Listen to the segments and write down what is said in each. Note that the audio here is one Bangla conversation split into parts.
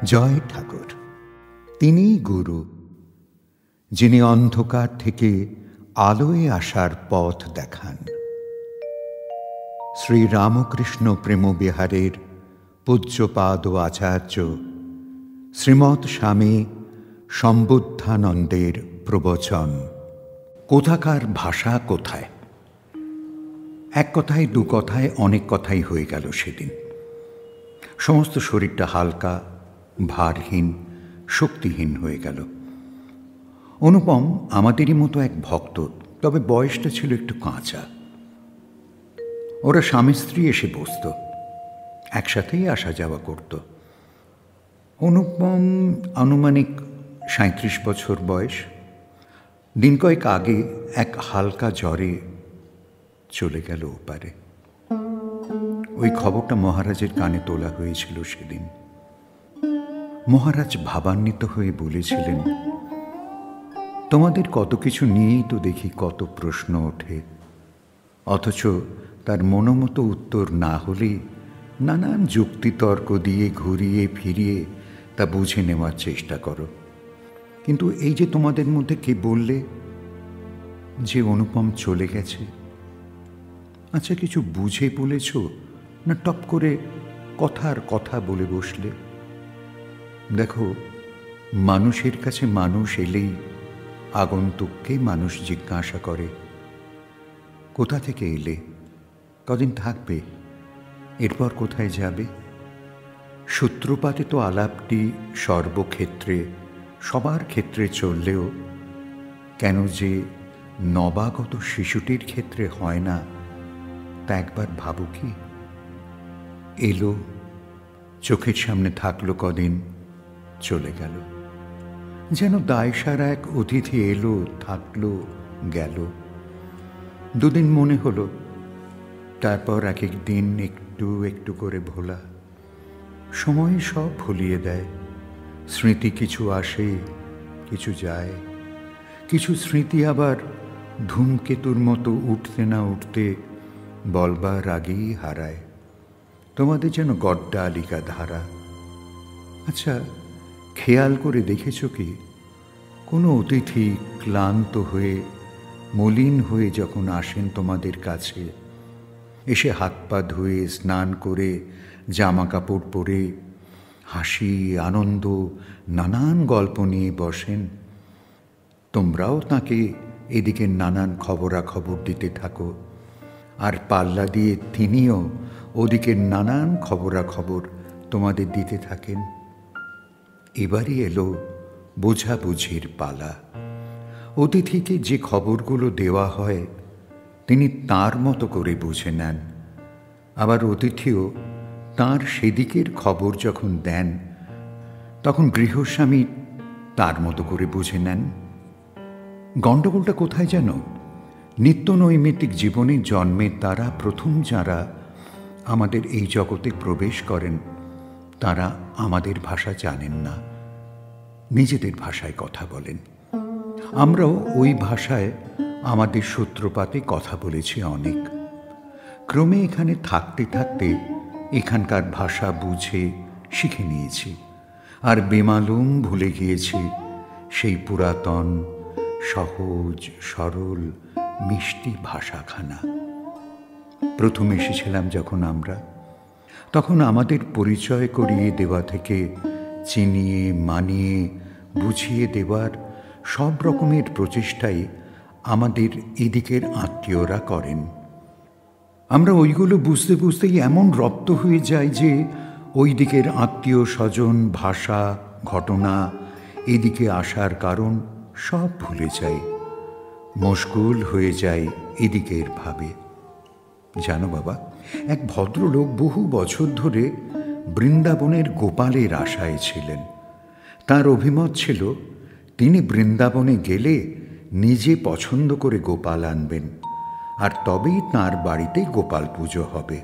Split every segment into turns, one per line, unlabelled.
জয় ঠাকুর। তিনিই গুরু, যিনি অন্ধকার থেকে আলোয় আসার পথ দেখান। শ্রী রামকৃষ্ণ প্রেমবিহারের পূজ্যপাদ ও আচার্য শ্রীমৎ স্বামী সম্বুদ্ধানন্দের প্রবচন। কোথাকার ভাষা কোথায়? এক কথায় দু কথায় অনেক কথাই হয়ে গেল সেদিন। সমস্ত শরীরটা হালকা, ভারহীন, শক্তিহীন হয়ে গেল। অনুপম আমাদেরই মতো এক ভক্ত, তবে বয়সটা ছিল একটু কাঁচা। ওরা স্বামী স্ত্রী এসে বসত, একসাথেই আসা যাওয়া করত। অনুপম আনুমানিক ৩৭ বছর বয়স। দিন কয়েক আগে এক হালকা জ্বরে চলে গেল ওপারে। ওই খবরটা মহারাজের কানে তোলা হয়েছিল সেদিন। মহারাজ ভাবান্বিত হয়ে বলেছিলেন, তোমাদের কত কিছু নিয়েই তো দেখি কত প্রশ্ন ওঠে, অথচ তার মনোমতো উত্তর না হলে নানান যুক্তিতর্ক দিয়ে ঘুরিয়ে ফিরিয়ে তা বুঝে নেওয়ার চেষ্টা করো। কিন্তু এই যে তোমাদের মধ্যে কে বললে যে অনুপম চলে গেছে? আচ্ছা, কিছু বুঝে বলেছ না টপ করে কথার কথা বলে বসলে? দেখো, মানুষের কাছে মানুষ এলেই আগন্তুককে মানুষ জিজ্ঞাসা করে, কোথা থেকে এলে, কদিন থাকবে, এরপর কোথায় যাবে? সূত্রপাতে তো আলাপটি সর্বক্ষেত্রে সবার ক্ষেত্রে চললেও কেন যে নবাগত শিশুটির ক্ষেত্রে হয় না তা একবার ভাবো কি? এলো, চোখের সামনে থাকলো কদিন, চলে গেল। যেন দায়সারা এক অতিথি এলো, থাকলো, গেল। দুদিন মনে হলো, তারপর এক এক দিন একটু একটু করে ভোলা। সময় সব ভুলিয়ে দেয়। স্মৃতি কিছু আসে, কিছু যায়। কিছু স্মৃতি আবার ধূমকেতুর মতো উঠতে না উঠতে বলবার আগেই হারায়। তোমাদের যেন গড্ডালিকা ধারা। আচ্ছা, খেয়াল করে দেখেছ কি, কোনো অতিথি ক্লান্ত হয়ে মলিন হয়ে যখন আসেন তোমাদের কাছে, এসে হাত পা ধুয়ে স্নান করে জামা কাপড় পরে হাসি আনন্দ নানান গল্প নিয়ে বসেন, তোমরাও তাকে এদিকে নানান খবরাখবর দিতে থাকো, আর পাল্লা দিয়ে তিনিও ওদিকে নানান খবরাখবর তোমাদের দিতে থাকেন। এবারই এলো বোঝাবুঝির পালা। অতিথিকে যে খবরগুলো দেওয়া হয় তিনি তার মতো করে বুঝে নেন, আবার অতিথিও তার সেদিকের খবর যখন দেন তখন গৃহস্বামী তার মতো করে বুঝে নেন। গণ্ডগোলটা কোথায় যেন? নিত্য নৈমিত্তিক জীবনে জন্মের দ্বারা প্রথম যারা আমাদের এই জগতে প্রবেশ করেন তারা আমাদের ভাষা জানেন না, নিজেদের ভাষায় কথা বলেন। আমরাও ওই ভাষায় আমাদের সূত্রপাতে কথা বলেছি অনেক। ক্রমে এখানে থাকতে থাকতে এখানকার ভাষা বুঝে শিখে নিয়েছি, আর বেমালুম ভুলে গিয়েছি সেই পুরাতন সহজ সরল মিষ্টি ভাষাখানা। প্রথম এসেছিলাম যখন আমরা, তখন আমাদের পরিচয় করিয়ে দেওয়া থেকে চিনিয়ে মানিয়ে বুঝিয়ে দেওয়ার সব রকমের প্রচেষ্টাই আমাদের এদিকের আত্মীয়রা করেন। আমরা ওইগুলো বুঝতে বুঝতেই এমন রপ্ত হয়ে যাই যে ওই দিকের আত্মীয় স্বজন, ভাষা, ঘটনা, এদিকে আসার কারণ সব ভুলে যাই, মশগুল হয়ে যায় এদিকের ভাবে। জানো বাবা, এক ভদ্রলোক বহু বছর ধরে বৃন্দাবনের গোপালের আশায় ছিলেন। তার অভিমত ছিল তিনি বৃন্দাবনে গেলে নিজে পছন্দ করে গোপাল আনবেন, আর তবেই তাঁর বাড়িতে গোপাল পুজো হবে।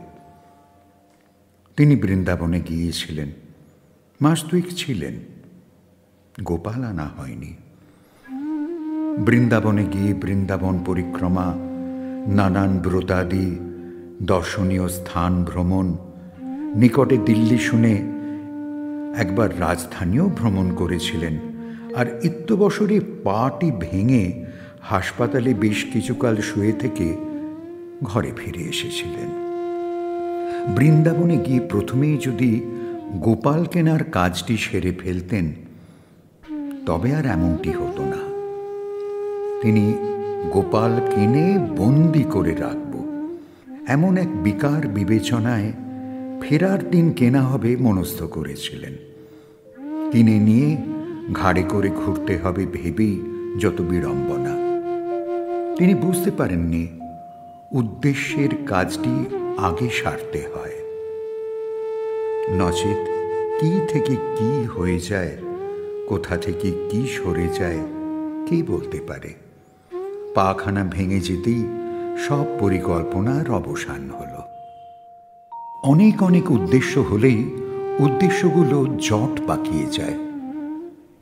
তিনি বৃন্দাবনে গিয়েছিলেন, মাস দুয়েক ছিলেন, গোপাল আনা হয়নি। বৃন্দাবনে গিয়ে বৃন্দাবন পরিক্রমা, নানান ব্রতাদি, দর্শনীয় স্থান ভ্রমণ, নিকটে দিল্লি শুনে একবার রাজধানীও ভ্রমণ করেছিলেন, আর ইত্যবসরে পাটি ভেঙে হাসপাতালে বেশ কিছুকাল শুয়ে থেকে ঘরে ফিরে এসেছিলেন। বৃন্দাবনে গিয়ে প্রথমেই যদি গোপাল কেনার কাজটি সেরে ফেলতেন তবে আর এমনটি হতো না। তিনি গোপাল কিনে বন্দি করে রাখব এমন এক বিকার বিবেচনায় ফেরার দিন কেনা হবে মনস্থ করেছিলেন। কিনে নিয়ে ঘাড়ে করে ঘুরতে হবে ভেবেই যত বিড়ম্বনা। তিনি বুঝতে পারেননি উদ্দেশ্যের কাজটি আগে সারতে হয়, নচেত কি থেকে কি হয়ে যায়, কোথা থেকে কি সরে যায় কে বলতে পারে। পাখানা ভেঙে যেতেই সব পরিকল্পনার অবসান হলো। অনেক অনেক উদ্দেশ্য হলেই উদ্দেশ্যগুলো জট পাকিয়ে যায়।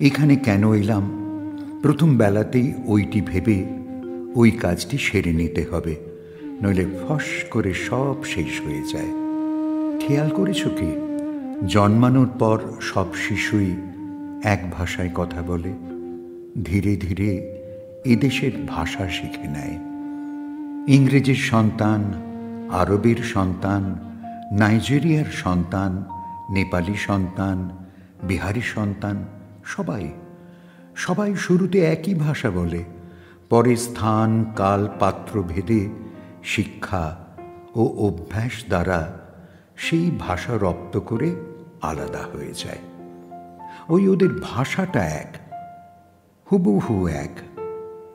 এখানে কেন এলাম, প্রথম বেলাতেই ওইটি ভেবে ওই কাজটি সেরে নিতে হবে, নইলে ফস করে সব শেষ হয়ে যায়। খেয়াল করেছ কি, জন্মানোর পর সব শিশুই এক ভাষায় কথা বলে, ধীরে ধীরে এদেশের ভাষা শিখে নেয়। ইংরেজির সন্তান, আরবের সন্তান, নাইজেরিয়ার সন্তান, নেপালি সন্তান, বিহারি সন্তান, সবাই সবাই শুরুতে একই ভাষা বলে, পরে স্থান কাল পাত্র ভেদে শিক্ষা ও অভ্যাস দ্বারা সেই ভাষা রপ্ত করে আলাদা হয়ে যায়। ওই ওদের ভাষাটা এক, হুবহু এক,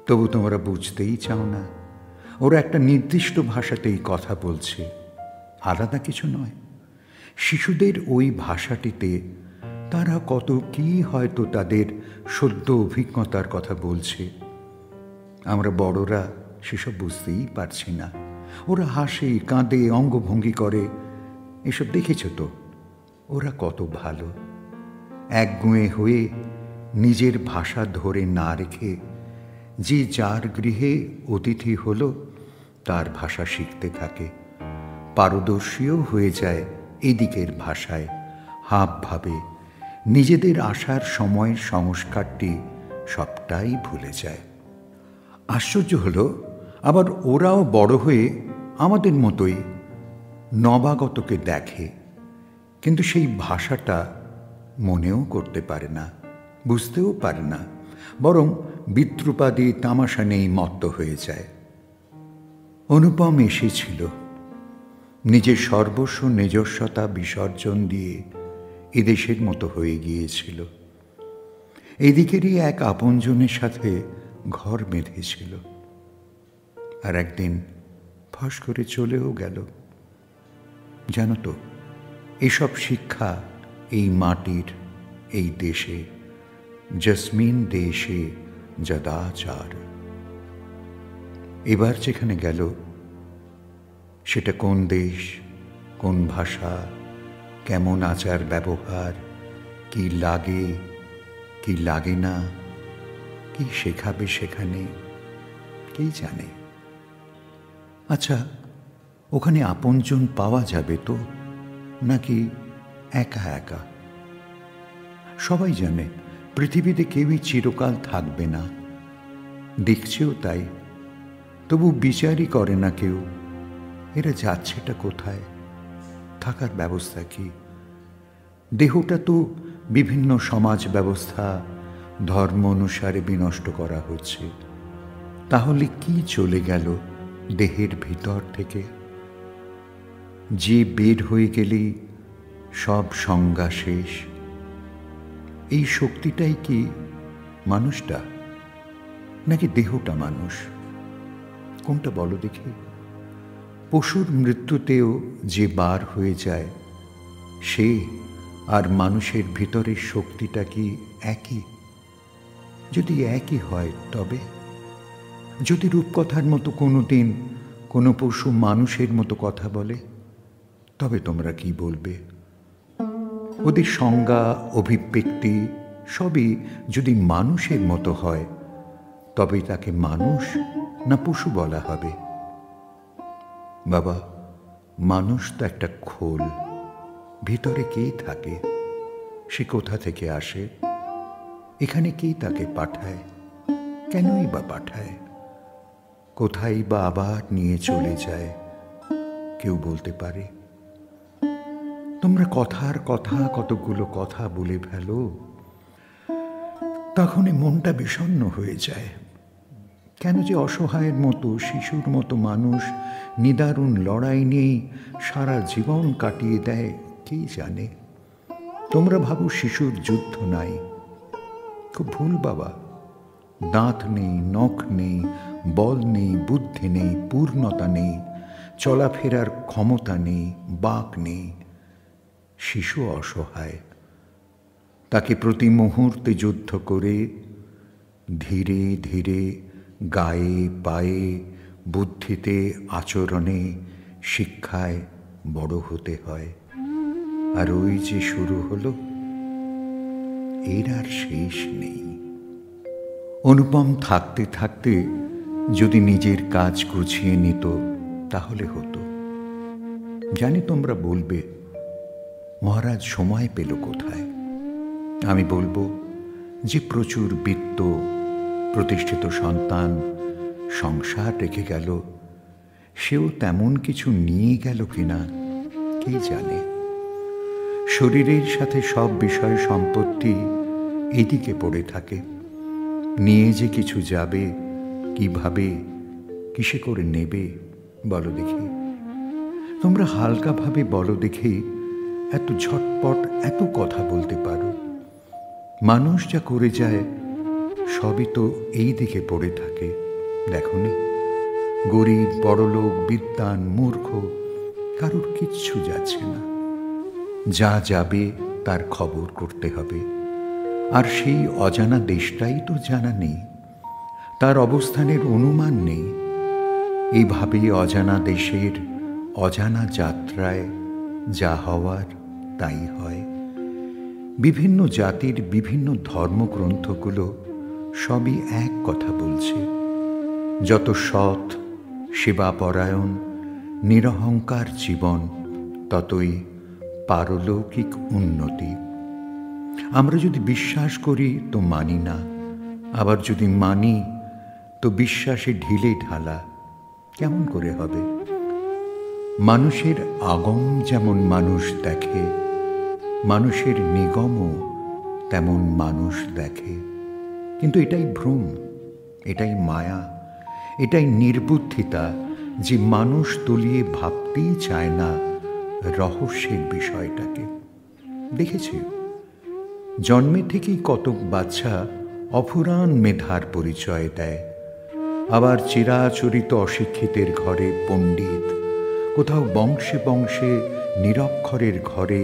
তবু তোমরা বুঝতেই চাও না। ওরা একটা নির্দিষ্ট ভাষাতেই কথা বলছে, আলাদা কিছু নয়। শিশুদের ওই ভাষাটিতে তারা কত কি হয়তো তাদের সদ্য অভিজ্ঞতার কথা বলছে, আমরা বড়রা সেসব বুঝতেই পারছি না। ওরা হাসে, কাঁদে, অঙ্গভঙ্গি করে, এসব দেখেছ তো। ওরা কত ভালো, একগুঁয়ে হয়ে নিজের ভাষা ধরে না রেখে যে যার গৃহে অতিথি হলো তার ভাষা শিখতে থাকে, পারদর্শীও হয়ে যায় এদিকের ভাষায়, হাব ভাবে নিজেদের আসার সময়ের সংস্কারটি সবটাই ভুলে যায়। আশ্চর্য হলো, আবার ওরাও বড় হয়ে আমাদের মতোই নবাগতকে দেখে, কিন্তু সেই ভাষাটা মনেও করতে পারে না, বুঝতেও পারে না, বরং বিদ্রুপাদি তামাশা নেই মত্ত হয়ে যায়। অনুপম এসেছিল, নিজের সর্বস্ব নিজস্বতা বিসর্জন দিয়ে এদেশের মতো হয়ে গিয়েছিল। এদিকেরই এক আপনজনের সাথে ঘর বেঁধেছিল, আর একদিন ফস করে চলেও গেল। জানো তো, এসব শিক্ষা এই মাটির, এই দেশে, জসমিন দেশে যদাচার। এবার যেখানে গেল সেটা কোন দেশ, কোন ভাষা, কেমন আচার ব্যবহার, কি লাগে কি লাগে না, কি শেখাবে সেখানে, কে জানে। আচ্ছা, ওখানে আপনজন পাওয়া যাবে তো, নাকি একা একা? সবাই জানে পৃথিবীতে কেউই চিরকাল থাকবে না, দেখছেও তাই, তবু বিচারই করে না কেউ। এরা যাচ্ছেটা কোথায়, থাকার ব্যবস্থা কি? দেহটা তো বিভিন্ন সমাজ ব্যবস্থা, ধর্ম অনুসারে বিনষ্ট করা হচ্ছে। তাহলে কি চলে গেল দেহের ভিতর থেকে? যে বের হয়ে গেলেই সব সংজ্ঞা শেষ। এই শক্তিটাই কি মানুষটা, নাকি দেহটা মানুষ? কোনটা বলো দেখি? পশুর মৃত্যুতেও যে বার হয়ে যায়, সে আর মানুষের ভিতরের শক্তিটা কি একই? যদি একই হয় তবে, যদি রূপকথার মতো কোনো দিন কোনো পশু মানুষের মতো কথা বলে, তবে তোমরা কি বলবে? ওদের সংজ্ঞা, অভিব্যক্তি সবই যদি মানুষের মতো হয়, তবে তাকে মানুষ না পশু বলা হবে? বাবা, মানুষ তো একটা খোল, ভিতরে কে থাকে? সে কোথা থেকে আসে, এখানে কে তাকে পাঠায়, কেনই বা পাঠায়, কোথায় বা আবার নিয়ে চলে যায়, কেউ বলতে পারে? তোমরা কথার কথা কতগুলো কথা বলে ফেলো, তখনই মনটা বিষণ্ণ হয়ে যায়। কেন যে অসহায়ের মতো, শিশুর মতো মানুষ নিদারুণ লড়াই নিয়েই সারা জীবন কাটিয়ে দেয়, কে জানে। তোমরা ভাবো শিশুর যুদ্ধ নাই, খুব ভুল বাবা। দাঁত নেই, নখ নেই, বল নেই, বুদ্ধি নেই, পূর্ণতা নেই, চলাফেরার ক্ষমতা নেই, বাক নেই। শিশু অসহায়, তাকে প্রতি মুহূর্তে যুদ্ধ করে ধীরে ধীরে গায়ে পায়ে, বুদ্ধিতে, আচরণে, শিক্ষায় বড় হতে হয়। আর ওই যে শুরু হলো, এর আর শেষ নেই। অনুপম থাকতে থাকতে যদি নিজের কাজ গুছিয়ে নিত তাহলে হতো। জানি তোমরা বলবে, মহারাজ সময় পেল কোথায়? আমি বলবো যে প্রচুর বিত্ত, প্রতিষ্ঠিত সন্তান, সংসার রেখে গেল, সেও তেমন কিছু নিয়ে গেল কিনা কে জানে। শরীরের সাথে সব বিষয় সম্পত্তি এদিকে পড়ে থাকে। নিয়ে যে কিছু যাবে, কিভাবে, কিসে করে নেবে বলো দেখি? তোমরা হালকাভাবে বলো দেখি, এত ঝটপট এত কথা বলতে পারো? মানুষ যা করে যায় সবই তো এই দিকে পড়ে থাকে, দেখনি? গরিব, বড়লোক, বিদ্বান, মূর্খ, কারোর কিচ্ছু যাচ্ছে না। যা যাবে তার খবর করতে হবে, আর সেই অজানা দেশটাই তো জানা নেই, তার অবস্থানের অনুমান নেই। এইভাবেই অজানা দেশের অজানা যাত্রায় যা হওয়ার তাই হয়। বিভিন্ন জাতির বিভিন্ন ধর্মগ্রন্থগুলো সবই এক কথা বলছে, যত সৎ, সেবাপরায়ণ, নিরহংকার জীবন ততই পারলৌকিক উন্নতি। আমরা যদি বিশ্বাস করি তো মানি না, আবার যদি মানি তো বিশ্বাসে ঢিলে ঢালা। কেমন করে হবে? মানুষের আগম যেমন মানুষ দেখে, মানুষের নিগমও তেমন মানুষ দেখে। কিন্তু এটাই ভ্রম, এটাই মায়া, এটাই নির্বুদ্ধিতা যে মানুষ তলিয়ে ভাবতেই চায় না রহস্যের বিষয়টাকে। দেখেছি, জন্মে থেকেই কতক বাচ্চা অফুরান মেধার পরিচয় দেয়, আবার চিরাচরিত অশিক্ষিতের ঘরে পণ্ডিত, কোথাও বংশে বংশে নিরক্ষরের ঘরে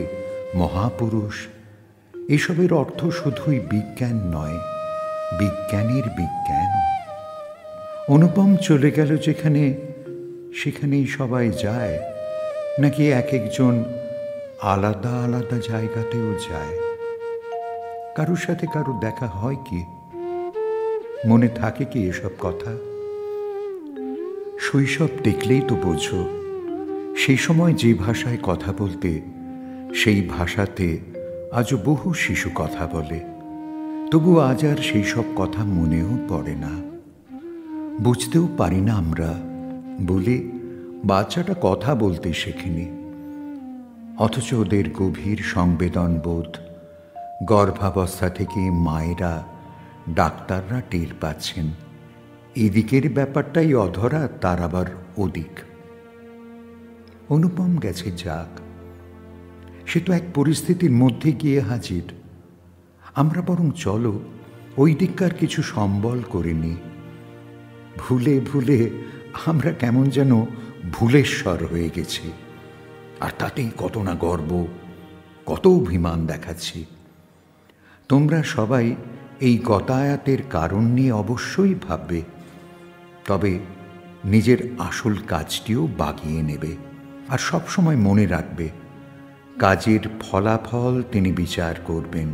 মহাপুরুষ। এসবের অর্থ শুধুই বিজ্ঞান নয়, বিজ্ঞানের বিজ্ঞান। অনুপম চলে গেল যেখানে, সেখানেই সবাই যায়, নাকি এক একজন আলাদা আলাদা জায়গাতেও যায়? কারোর সাথে কারো দেখা হয় কি? মনে থাকে কি এসব কথা? শৈশব দেখলেই তো বোঝো, সেই সময় যে ভাষায় কথা বলতে, সেই ভাষাতে আজও বহু শিশু কথা বলে। তবু আজ আর সেই সব কথা মনেও পড়ে না, বুঝতেও পারি না আমরা, বলে বাচ্চাটা কথা বলতে শেখেনি। অথচ ওদের গভীর সংবেদনবোধ গর্ভাবস্থা থেকে মায়েরা, ডাক্তাররা টের পাচ্ছেন। এদিকের ব্যাপারটাই অধরা, তার আবার ওদিক। অনুপম গেছে যাক, সে তো এক পরিস্থিতির মধ্যে গিয়ে হাজির। আমরা বরং চলো ওই দিককার কিছু সম্বল করে নি। ভুলে ভুলে আমরা কেমন যেন ভুলেশ্বর হয়ে গেছি, আর তাতেই কত না গর্ব, কত অভিমান দেখাচ্ছি। তোমরা সবাই এই গতায়াতের কারণ নিয়ে অবশ্যই ভাববে, তবে নিজের আসল কাজটিও বাগিয়ে নেবে। আর সবসময় মনে রাখবে, কাজের ফলাফল তিনি বিচার করবেন।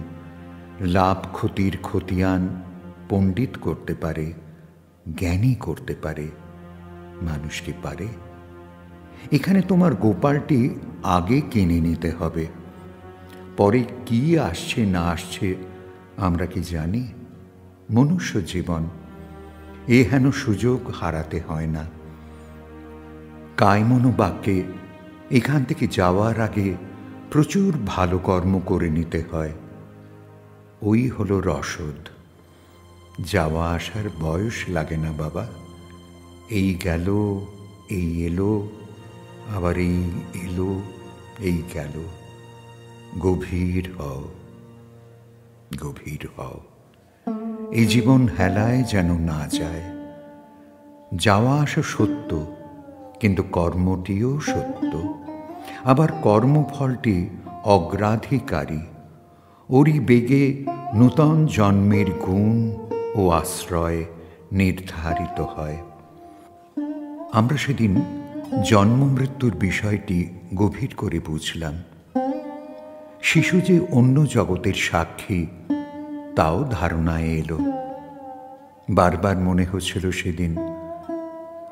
লাভ ক্ষতির খতিয়ান পণ্ডিত করতে পারে, জ্ঞানী করতে পারে, মানুষ কি পারে? এখানে তোমার গোপালটি আগে কিনে নিতে হবে। পরে কি আসছে না আসছে আমরা কি জানি? মনুষ্য জীবন, এ হেন সুযোগ হারাতে হয় না। কায়মনোবাক্যে এখান থেকে যাওয়ার আগে প্রচুর ভালো কর্ম করে নিতে হয়। ওই হলো রসদ। যাওয়া আসার বয়স লাগে না বাবা। এই গেল, এই এলো, আবার এই এলো, এই গেল। গভীর হও, গভীর হও। এই জীবন হেলায় যেন না যায়। যাওয়া আসা সত্য, কিন্তু কর্মটিও সত্য। আবার কর্মফলটি অগ্রাধিকারী। ওরই বেগে নূতন জন্মের গুণ ও আশ্রয় নির্ধারিত হয়। আমরা সেদিন জন্ম মৃত্যুর বিষয়টি গভীর করে বুঝলাম। শিশু যে অন্য জগতের সাক্ষী, তাও ধারণায় এলো। বারবার মনে হচ্ছিল সেদিন,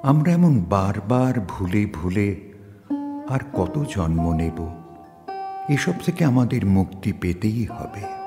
আমরা এমন বারবার ভুলে ভুলে আর কত জন্ম নেব? এসব থেকে আমাদের মুক্তি পেতেই হবে।